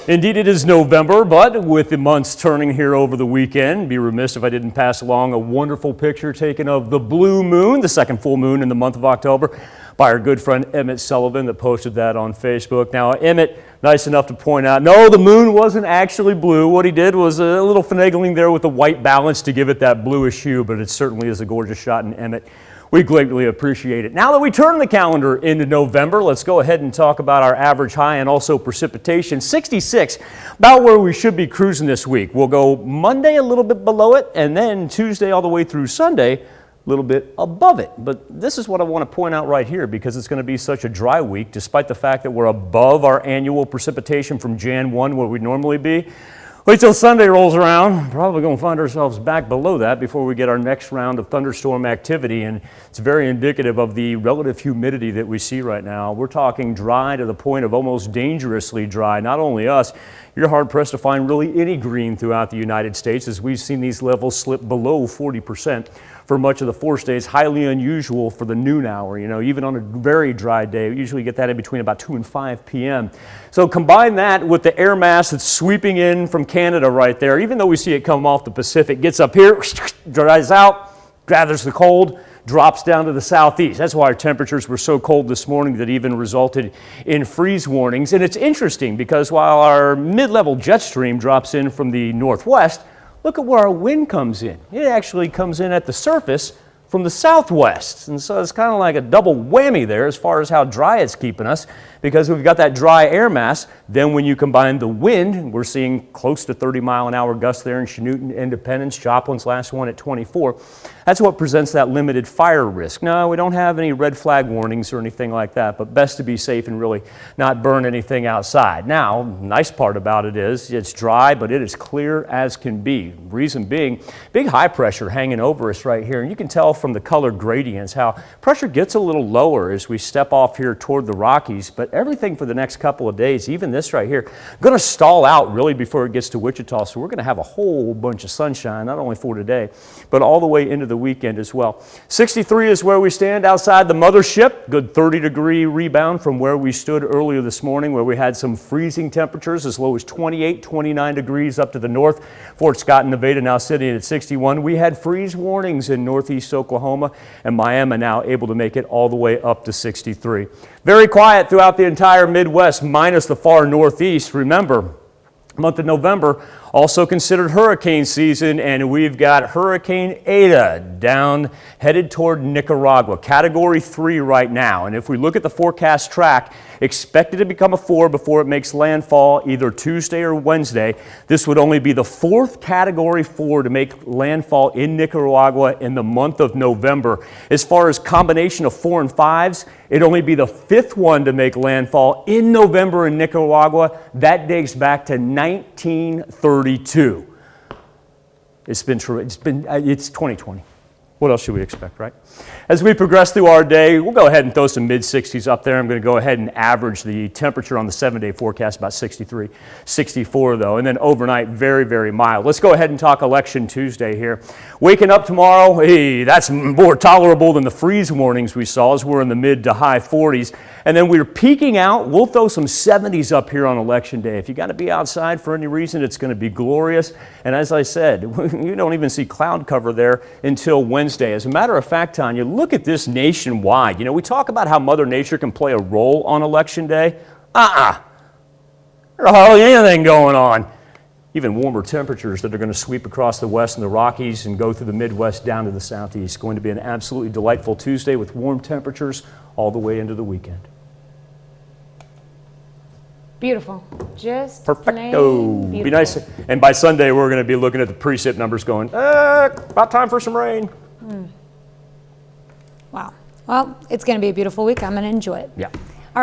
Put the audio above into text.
Indeed, it is November, but with the months turning here over the weekend, be remiss if I didn't pass along a wonderful picture taken of the blue moon, the second full moon in the month of October, by our good friend Emmett Sullivan that posted that on Facebook. Now, Emmett, nice enough to point out, no, the moon wasn't actually blue. What he did was a little finagling there with the white balance to give it that bluish hue, but it certainly is a gorgeous shot, and Emmett, we greatly appreciate it. Now that we turn the calendar into November, let's go ahead and talk about our average high and also precipitation. 66, about where we should be cruising this week. We'll go Monday a little bit below it, and then Tuesday all the way through Sunday, a little bit above it. But this is what I want to point out right here because it's going to be such a dry week, despite the fact that we're above our annual precipitation from Jan 1 where we'd normally be. Wait till Sunday rolls around, probably going to find ourselves back below that before we get our next round of thunderstorm activity, and it's very indicative of the relative humidity that we see right now. We're talking dry to the point of almost dangerously dry. Not only us, you're hard-pressed to find really any green throughout the United States as we've seen these levels slip below 40% for much of the 4 states. Highly unusual for the noon hour. You know, even on a very dry day, we usually get that in between about 2 and 5 p.m. So combine that with the air mass that's sweeping in from Canada right there. Even though we see it come off the Pacific, gets up here, dries out, gathers the cold, drops down to the southeast. That's why our temperatures were so cold this morning that even resulted in freeze warnings. And it's interesting because while our mid-level jet stream drops in from the northwest, look at where our wind comes in. It actually comes in at the surface from the southwest. And so it's kind of like a double whammy there as far as how dry it's keeping us, because we've got that dry air mass. Then when you combine the wind, we're seeing close to 30-mile-an-hour gusts there in Chanute, Independence, Joplin's last one at 24. That's what presents that limited fire risk. No, we don't have any red flag warnings or anything like that, but best to be safe and really not burn anything outside. Now, nice part about it is it's dry, but it is clear as can be. Reason being, big high pressure hanging over us right here, and you can tell from the color gradients how pressure gets a little lower as we step off here toward the Rockies, but everything for the next couple of days, even this right here, going to stall out really before it gets to Wichita. So we're going to have a whole bunch of sunshine, not only for today, but all the way into the weekend as well. 63 is where we stand outside the mothership. Good 30-degree rebound from where we stood earlier this morning, where we had some freezing temperatures as low as 28, 29 degrees up to the north. Fort Scott and Nevada now sitting at 61. We had freeze warnings in northeast Oklahoma, and Miami now able to make it all the way up to 63. Very quiet throughout the entire Midwest, minus the far northeast. Remember, month of November also considered hurricane season, and we've got Hurricane Eta down headed toward Nicaragua, category 3 right now. And if we look at the forecast track, expected to become a 4 before it makes landfall either Tuesday or Wednesday. This would only be the 4th category 4 to make landfall in Nicaragua in the month of November. As far as combination of 4 and 5s, it'd only be the 5th one to make landfall in November in Nicaragua. That dates back to 1932. It's 2020. What else should we expect, right? As we progress through our day, we'll go ahead and throw some mid-60s up there. I'm going to go ahead and average the temperature on the 7-day forecast, about 63, 64 though, and then overnight, very, very mild. Let's go ahead and talk Election Tuesday here. Waking up tomorrow, hey, that's more tolerable than the freeze warnings we saw as we're in the mid to high 40s. And then we're peaking out. We'll throw some 70s up here on Election Day. If you got to be outside for any reason, it's going to be glorious. And as I said, you don't even see cloud cover there until Wednesday. As a matter of fact, Tanya, look at this nationwide. You know, we talk about how Mother Nature can play a role on Election Day. There's hardly anything going on. Even warmer temperatures that are going to sweep across the west and the Rockies and go through the Midwest down to the southeast. Going to be an absolutely delightful Tuesday with warm temperatures all the way into the weekend. Beautiful. Just perfecto. Beautiful. Be nice. And by Sunday, we're going to be looking at the precip numbers going, about time for some rain. Wow. Well, it's going to be a beautiful week. I'm going to enjoy it. Yeah.